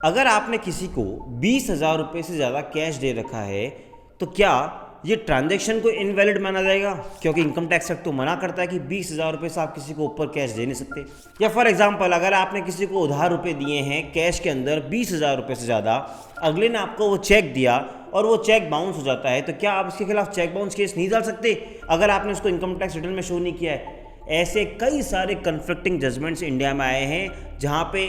अगर आपने किसी को 20,000 रुपये से ज़्यादा कैश दे रखा है तो क्या ये ट्रांजैक्शन को इनवैलिड माना जाएगा? क्योंकि इनकम टैक्स एक्ट तो मना करता है कि 20,000 रुपये से आप किसी को ऊपर कैश दे नहीं सकते। या फॉर एग्जांपल अगर आपने किसी को उधार रुपए दिए हैं कैश के अंदर 20,000 रुपये से ज़्यादा, अगले ने आपको वो चेक दिया और वो चेक बाउंस हो जाता है, तो क्या आप इसके खिलाफ चेक बाउंस केस नहीं डाल सकते अगर आपने उसको इनकम टैक्स रिटर्न में शो नहीं किया है? ऐसे कई सारे कन्फ्लिक्टिंग जजमेंट्स इंडिया में आए हैं जहाँ पे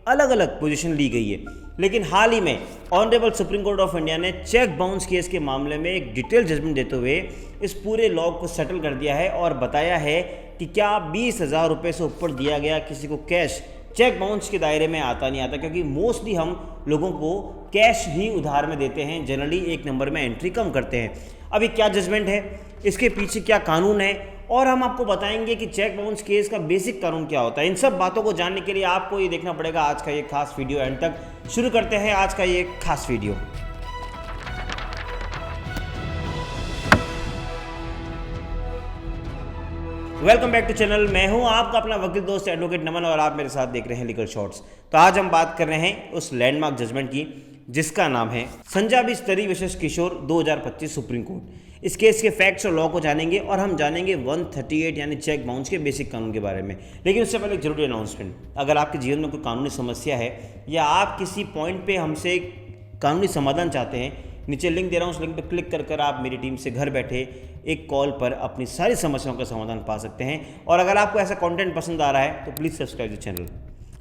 अलग अलग पोजीशन ली गई है। लेकिन हाल ही में honourable supreme court of India ने चेक बाउंस केस के मामले में एक डिटेल जजमेंट देते हुए इस पूरे लॉ को सेटल कर दिया है और बताया है कि क्या 20,000 रुपये से ऊपर दिया गया किसी को कैश चेक बाउंस के दायरे में आता नहीं आता, क्योंकि मोस्टली हम लोगों को कैश ही उधार में देते हैं, जनरली एक नंबर में एंट्री कम करते हैं। अभी क्या जजमेंट है, इसके पीछे क्या कानून है, और हम आपको बताएंगे कि चेक बाउंस केस का बेसिक कानून क्या होता है। इन सब बातों को जानने के लिए आपको ये देखना पड़ेगा आज का ये खास वीडियो एंड तक। शुरू करते हैं आज का ये खास video. Welcome back to channel. मैं हूं आपका अपना वकील दोस्त एडवोकेट नमन और आप मेरे साथ देख रहे हैं लीगल शॉर्ट्स। तो आज हम बात कर रहे हैं उस लैंडमार्क जजमेंट की जिसका नाम है संजाबी स्तरी वर्सेस किशोर 2025 सुप्रीम कोर्ट। इस केस के फैक्ट्स और लॉ को जानेंगे और हम जानेंगे 138 यानी चेक बाउंस के बेसिक कानून के बारे में। लेकिन उससे पहले एक जरूरी अनाउंसमेंट, अगर आपके जीवन में कोई कानूनी समस्या है या आप किसी पॉइंट पे हमसे कानूनी समाधान चाहते हैं, नीचे लिंक दे रहा हूँ, उस लिंक पर क्लिक कर आप मेरी टीम से घर बैठे एक कॉल पर अपनी सारी समस्याओं का समाधान पा सकते हैं। और अगर आपको ऐसा कंटेंट पसंद आ रहा है तो प्लीज़ सब्सक्राइब द चैनल।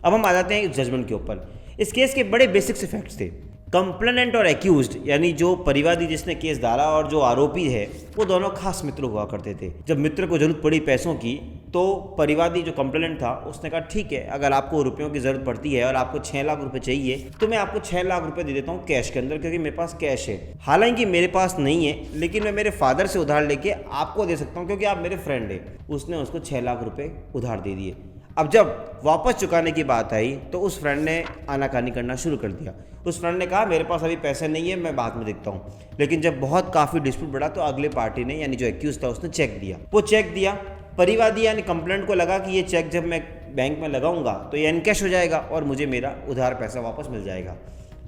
अब हम आ जाते हैं इस जजमेंट के ऊपर। इस केस के बड़े बेसिक से फैक्ट्स थे। कंप्लेनेंट और एक्यूज्ड यानी जो परिवादी जिसने केस डाला और जो आरोपी है वो दोनों खास मित्र हुआ करते थे। जब मित्र को जरूरत पड़ी पैसों की तो परिवादी जो कंप्लेनेंट था उसने कहा ठीक है, अगर आपको रुपयों की ज़रूरत पड़ती है और आपको 6 लाख रुपए चाहिए तो मैं आपको 6 लाख रुपए दे देता हूँ कैश के अंदर, क्योंकि मेरे पास कैश है। हालांकि मेरे पास नहीं है, लेकिन मैं मेरे फादर से उधार लेके आपको दे सकता हूँ क्योंकि आप मेरे फ्रेंड हैं। उसने उसको 6 लाख रुपए उधार दे दिए। अब जब वापस चुकाने की बात आई तो उस फ्रेंड ने आनाकानी करना शुरू कर दिया। उस फ्रेंड ने कहा मेरे पास अभी पैसे नहीं है, मैं बाद में देखता हूँ। लेकिन जब बहुत काफ़ी डिस्प्यूट बढ़ा तो अगले पार्टी ने यानी जो एक्यूज था उसने चेक दिया। वो चेक दिया, परिवादी यानी कंप्लेंट को लगा कि ये चेक जब मैं बैंक में लगाऊंगा तो ये एनकैश हो जाएगा और मुझे मेरा उधार पैसा वापस मिल जाएगा।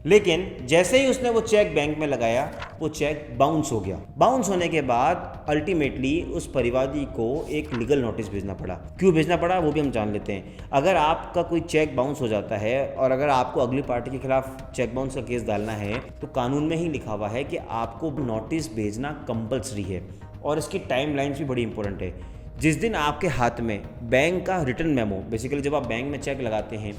लेकिन जैसे ही उसने वो चेक बैंक में लगाया वो चेक बाउंस हो गया। बाउंस होने के बाद अल्टीमेटली उस परिवादी को एक लीगल नोटिस भेजना पड़ा। क्यों भेजना पड़ा वो भी हम जान लेते हैं। अगर आपका कोई चेक बाउंस हो जाता है और अगर आपको अगली पार्टी के खिलाफ चेक बाउंस का केस डालना है तो कानून में ही लिखा हुआ है कि आपको नोटिस भेजना कंपल्सरी है। और इसकी टाइम लाइन्स भी बड़ी इंपॉर्टेंट है। जिस दिन आपके हाथ में बैंक का रिटर्न मेमो, बेसिकली जब आप बैंक में चेक लगाते हैं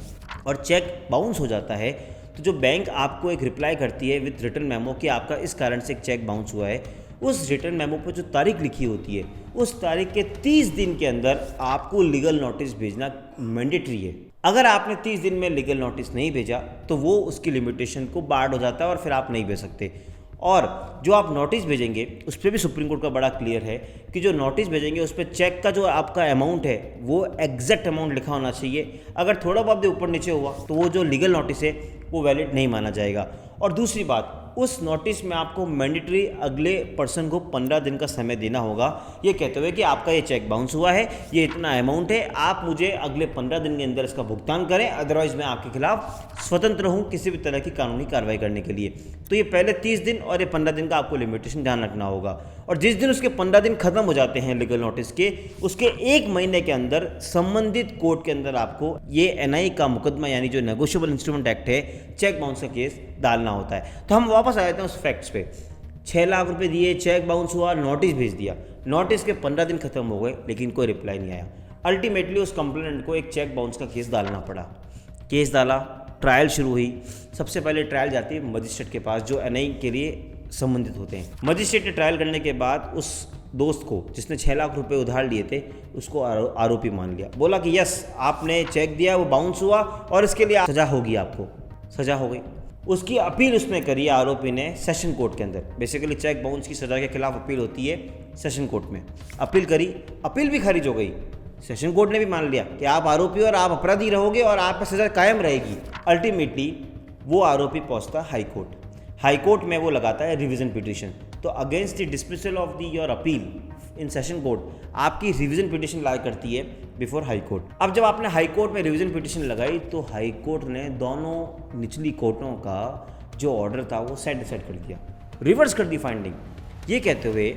और चेक बाउंस हो जाता है तो जो बैंक आपको एक रिप्लाई करती है विथ रिटर्न मेमो कि आपका इस कारण से एक चेक बाउंस हुआ है, उस रिटर्न मेमो पर जो तारीख लिखी होती है उस तारीख के 30 दिन के अंदर आपको लीगल नोटिस भेजना मैंडेटरी है। अगर आपने 30 दिन में लीगल नोटिस नहीं भेजा तो वो उसकी लिमिटेशन को बार्ड हो जाता है और फिर आप नहीं भेज सकते। और जो आप नोटिस भेजेंगे उस पर भी सुप्रीम कोर्ट का बड़ा क्लियर है कि जो नोटिस भेजेंगे उस पर चेक का जो आपका अमाउंट है वो एग्जैक्ट अमाउंट लिखा होना चाहिए। अगर थोड़ा बहुत भी ऊपर नीचे हुआ तो वो जो लीगल नोटिस है वो वैलिड नहीं माना जाएगा। और दूसरी बात, उस नोटिस में आपको मैंडेटरी अगले पर्सन को 15 दिन का समय देना होगा, ये कहते हुए कि आपका ये चेक बाउंस हुआ है, ये इतना अमाउंट है, आप मुझे अगले 15 दिन के अंदर इसका भुगतान करें, अदरवाइज मैं आपके खिलाफ स्वतंत्र हूँ किसी भी तरह की कानूनी कार्रवाई करने के लिए। तो ये पहले 30 दिन और ये 15 दिन का आपको लिमिटेशन ध्यान रखना होगा। और जिस दिन उसके 15 दिन खत्म हो जाते हैं लीगल नोटिस के, उसके 1 महीने के अंदर संबंधित कोर्ट के अंदर आपको ये एनआई का मुकदमा यानी जो नेगोशिएबल इंस्ट्रूमेंट एक्ट है, चेक बाउंस का केस डालना होता है। तो हम वापस आ जाते हैं उस फैक्ट्स पे। 6 लाख रुपए दिए, चेक बाउंस हुआ, नोटिस भेज दिया, नोटिस के 15 दिन खत्म हो गए लेकिन कोई रिप्लाई नहीं आया। अल्टीमेटली उस कंप्लेनेंट को एक चेक बाउंस का केस डालना पड़ा। केस डाला, ट्रायल शुरू हुई। सबसे पहले ट्रायल जाती है मजिस्ट्रेट के पास जो एनआई के लिए संबंधित होते हैं। मजिस्ट्रेट ने ट्रायल करने के बाद उस दोस्त को जिसने 6 लाख रुपए उधार लिए थे उसको आरोपी मान लिया। बोला कि यस, आपने चेक दिया, वो बाउंस हुआ और इसके लिए सजा होगी, आपको सजा हो गई। उसकी अपील उसने करी आरोपी ने सेशन कोर्ट के अंदर। बेसिकली चेक बाउंस की सजा के खिलाफ अपील होती है सेशन कोर्ट में। अपील करी, अपील भी खारिज हो गई। सेशन कोर्ट ने भी मान लिया कि आप आरोपी और आप अपराधी रहोगे और आप पर सजा कायम रहेगी। अल्टीमेटली वो आरोपी पहुंचता हाई कोर्ट। हाई कोर्ट में वो लगाता है रिवीजन पिटीशन। तो against the dismissal of the your appeal in session court आपकी रिवीजन पिटीशन लाया करती है बिफोर हाई कोर्ट। अब जब आपने हाई कोर्ट में रिवीजन पिटिशन लगाई तो हाई कोर्ट ने दोनों निचली कोर्टों का जो ऑर्डर था वो सेट डिसाइड कर दिया, रिवर्स कर दी फाइंडिंग, ये कहते हुए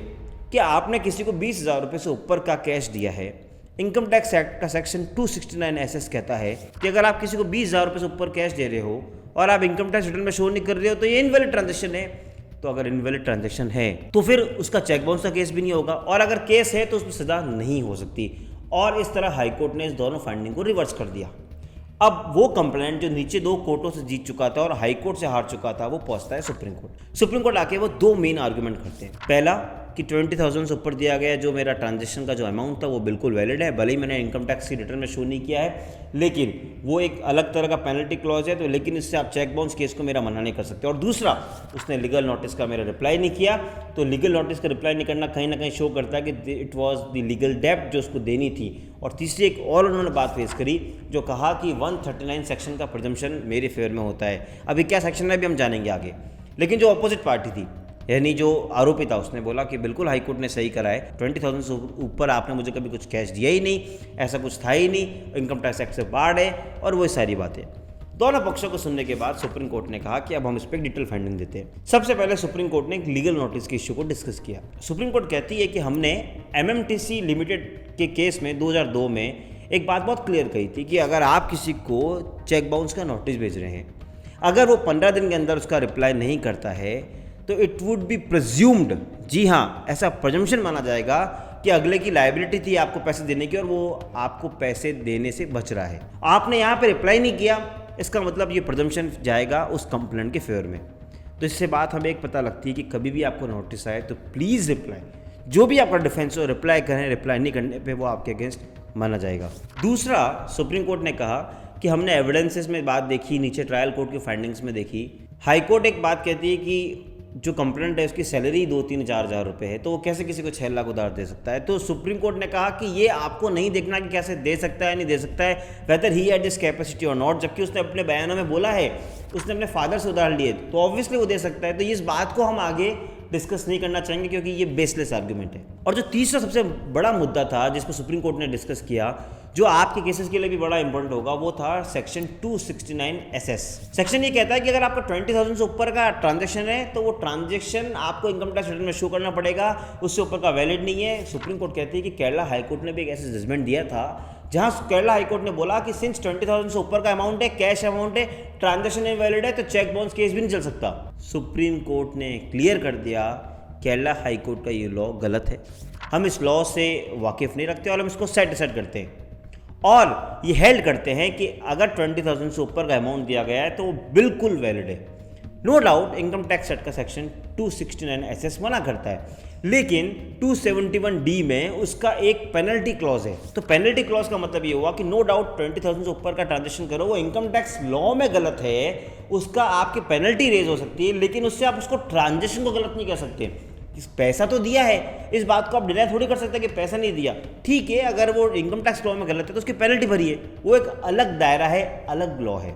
कि आपने किसी को 20,000 रुपये से ऊपर का कैश दिया है। इनकम टैक्स एक्ट का सेक्शन 269 SS कहता है कि अगर आप किसी को 20,000 रुपये से ऊपर कैश दे रहे हो और आप इनकम टैक्स रिटर्न में शो नहीं कर रहे हो तो ये इनवैलिड ट्रांजेक्शन है। तो अगर इनवैलिड ट्रांजेक्शन है तो फिर उसका चेक बाउंस का केस भी नहीं होगा, और अगर केस है तो उसमें सजा नहीं हो सकती। और इस तरह हाई कोर्ट ने इस दोनों फाइंडिंग को रिवर्स कर दिया। अब वो कंप्लेंट जो नीचे दो कोर्टों से जीत चुका था और हाई कोर्ट से हार चुका था वो पहुंचता है सुप्रीम कोर्ट। सुप्रीम कोर्ट आके वो दो मेन आर्गुमेंट करते हैं। पहला कि 20,000 से ऊपर दिया गया जो मेरा ट्रांजेक्शन का जो अमाउंट था वो बिल्कुल वैलिड है, भले ही मैंने इनकम टैक्स की रिटर्न में शो नहीं किया है, लेकिन वो एक अलग तरह का पेनल्टी क्लॉज है, तो लेकिन इससे आप चेक बाउंस केस को मेरा मना नहीं कर सकते। और दूसरा, उसने लीगल नोटिस का मेरा रिप्लाई नहीं किया, तो लीगल नोटिस का रिप्लाई नहीं करना कहीं ना कहीं शो करता है कि इट वॉज द लीगल डेब्ट जो उसको देनी थी। और तीसरी एक और उन्होंने बात फेस करी जो कहा कि 139 सेक्शन का प्रिजम्पशन मेरे फेवर में होता है। अभी क्या सेक्शन है अभी हम जानेंगे आगे, लेकिन जो अपोजिट पार्टी थी यानी जो आरोपी था उसने बोला कि बिल्कुल हाई कोर्ट ने सही करा है, 20,000 से ऊपर आपने मुझे कभी कुछ कैश दिया ही नहीं, ऐसा कुछ था ही नहीं, इनकम टैक्स एक्ट से बाढ़ है और वो सारी बातें। दोनों पक्षों को सुनने के बाद सुप्रीम कोर्ट ने कहा कि अब हम इस पर डिटेल फाइंडिंग देते हैं। सबसे पहले सुप्रीम कोर्ट ने एक लीगल नोटिस के इश्यू को डिस्कस किया। सुप्रीम कोर्ट कहती है कि हमने MMTC लिमिटेड के केस में 2002 में एक बात बहुत क्लियर कही थी कि अगर आप किसी को चेक बाउंस का नोटिस भेज रहे हैं, अगर वो 15 दिन के अंदर उसका रिप्लाई नहीं करता है तो इट वुड बी प्रिज्यूम्ड, जी हाँ ऐसा प्रजम्पशन माना जाएगा कि अगले की लायबिलिटी थी आपको पैसे देने की और वो आपको पैसे देने से बच रहा है। आपने यहाँ पे रिप्लाई नहीं किया, इसका मतलब ये प्रजम्पशन जाएगा उस कंप्लेंट के फेवर में। तो इससे बात हमें एक पता लगती है कि कभी भी आपको नोटिस आए तो प्लीज़ रिप्लाई, जो भी आपका डिफेंस हो रिप्लाई करें, रिप्लाई नहीं करने पर वो आपके अगेंस्ट माना जाएगा। दूसरा, सुप्रीम कोर्ट ने कहा कि हमने एविडेंसेस में बात देखी, नीचे ट्रायल कोर्ट की फाइंडिंग्स में देखी। हाई कोर्ट एक बात कहती है कि जो कंप्लेंट है उसकी सैलरी 2-3-4 हज़ार रुपये है, तो वो कैसे किसी को 6 लाख उधार दे सकता है। तो सुप्रीम कोर्ट ने कहा कि ये आपको नहीं देखना कि कैसे दे सकता है नहीं दे सकता है, weather he had this capacity और नॉट, जबकि उसने अपने बयानों में बोला है उसने अपने फादर से उधार लिए तो ऑब्वियसली वो दे सकता है। तो इस बात को हम आगे डिस्कस नहीं करना चाहेंगे क्योंकि ये बेसलेस आर्गुमेंट है। और जो तीसरा सबसे बड़ा मुद्दा था जिसको सुप्रीम कोर्ट ने डिस्कस किया, जो आपके केसेस के लिए भी बड़ा इंपॉर्टेंट होगा, वो था सेक्शन 269 SS। सेक्शन ये कहता है कि अगर आपका 20,000 से ऊपर का ट्रांजैक्शन है तो वो ट्रांजैक्शन आपको इनकम टैक्स रिटर्न में शो करना पड़ेगा, उससे ऊपर का वैलिड नहीं है। सुप्रीम कोर्ट कहती है कि केरला हाई कोर्ट ने भी एक ऐसा जजमेंट दिया था जहां केरला हाई कोर्ट ने बोला कि सिंस 20,000 से ऊपर का अमाउंट है, कैश अमाउंट है, ट्रांजैक्शन इनवैलिड है, तो चेक बाउंस केस भी नहीं चल सकता। सुप्रीम कोर्ट ने क्लियर कर दिया केरला हाई कोर्ट का ये लॉ गलत है, हम इस लॉ से वाकिफ़ नहीं रखते और हम इसको सेट डिसाइड करते हैं और ये हेल्ड करते हैं कि अगर 20,000 से ऊपर का अमाउंट दिया गया है तो वो बिल्कुल वैलिड है। No doubt income tax act का सेक्शन 269 SS मना करता है, लेकिन 271D में उसका एक पेनल्टी क्लॉज है। तो पेनल्टी क्लॉज का मतलब ये हुआ कि नो डाउट 20,000 से ऊपर का ट्रांजेक्शन करो, वो इनकम टैक्स लॉ में गलत है, उसका आपकी पेनल्टी रेज हो सकती है, लेकिन उससे आप उसको ट्रांजेक्शन को गलत नहीं कह सकते। पैसा तो दिया है, इस बात को आप डिनाई थोड़ी कर सकते हैं कि पैसा नहीं दिया। ठीक है, अगर वो इनकम टैक्स लॉ में गलत है तो उसकी पेनल्टी भरी है, वो एक अलग दायरा है, अलग लॉ है।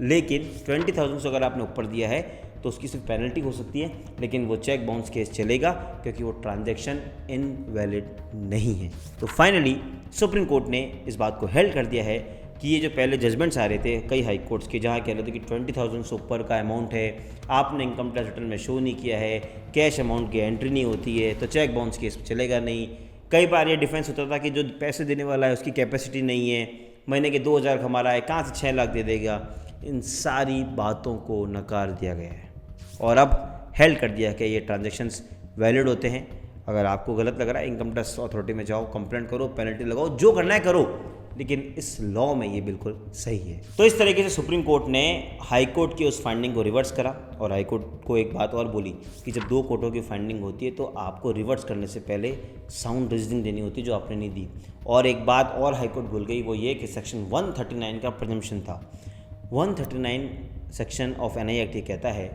लेकिन 20,000 से अगर आपने ऊपर दिया है तो उसकी सिर्फ पेनल्टी हो सकती है, लेकिन वो चेक बाउंस केस चलेगा क्योंकि वो ट्रांजैक्शन इनवैलिड नहीं है। तो फाइनली सुप्रीम कोर्ट ने इस बात को हेल्ड कर दिया है कि ये जो पहले जजमेंट्स आ रहे थे कई हाई कोर्ट्स के, जहाँ कह रहे थे कि 20,000 से ऊपर का अमाउंट है, आपने इनकम टैक्स रिटर्न में शो नहीं किया है, कैश अमाउंट की एंट्री नहीं होती है, तो चेक बाउंस केस चलेगा नहीं। कई बार ये डिफेंस होता था कि जो पैसे देने वाला है उसकी कैपेसिटी नहीं है, महीने के 2,000 कमा रहा है, कहाँ से 6 लाख दे देगा। इन सारी बातों को नकार दिया गया है और अब हेल्ड कर दिया है कि ये ट्रांजैक्शंस वैलिड होते हैं। अगर आपको गलत लग रहा है इनकम टैक्स अथॉरिटी में जाओ, कंप्लेंट करो, पेनल्टी लगाओ, जो करना है करो, लेकिन इस लॉ में ये बिल्कुल सही है। तो इस तरीके से सुप्रीम कोर्ट ने हाई कोर्ट की उस फाइंडिंग को रिवर्स करा और हाई कोर्ट को एक बात और बोली कि जब दो कोर्टों की फाइंडिंग होती है तो आपको रिवर्स करने से पहले साउंड रीजनिंग देनी होती है, जो आपने नहीं दी। और एक बात और हाई कोर्ट भूल गई, वो ये कि सेक्शन 139 का प्रिजम्पशन था। 139 सेक्शन ऑफ NI एक्ट ये कहता है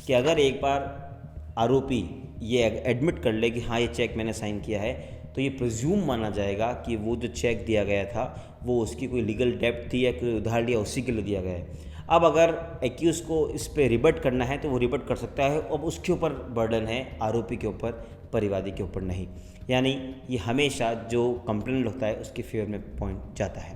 कि अगर एक बार आरोपी ये एडमिट कर ले कि हाँ ये चेक मैंने साइन किया है, तो ये प्रिज्यूम माना जाएगा कि वो जो चेक दिया गया था वो उसकी कोई लीगल डेब्ट थी या कोई उधार लिया उसी के लिए दिया गया है। अब अगर एक्यूज को इस पे रिबट करना है तो वो रिबट कर सकता है। अब उसके ऊपर बर्डन है आरोपी के ऊपर, परिवादी के ऊपर नहीं। यानी ये हमेशा जो कंप्लेंट होता है उसके फेवर में पॉइंट जाता है।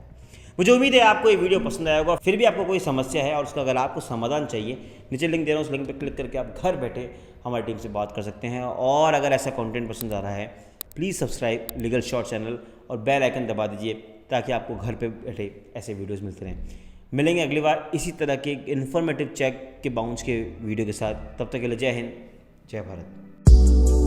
मुझे उम्मीद है आपको ये वीडियो पसंद आया होगा। फिर भी आपको कोई समस्या है और उसका अगर आपको समाधान चाहिए, नीचे लिंक दे रहा हूँ, उस लिंक पर क्लिक करके आप घर बैठे हमारी टीम से बात कर सकते हैं। और अगर ऐसा कंटेंट पसंद आ रहा है please subscribe legal short channel और बेल आइकन दबा दीजिए ताकि आपको घर पे बैठे ऐसे वीडियोस मिलते रहें। मिलेंगे अगली बार इसी तरह के इन्फॉर्मेटिव चेक के बाउंस के वीडियो के साथ। तब तक के लिए जय हिंद, जय भारत।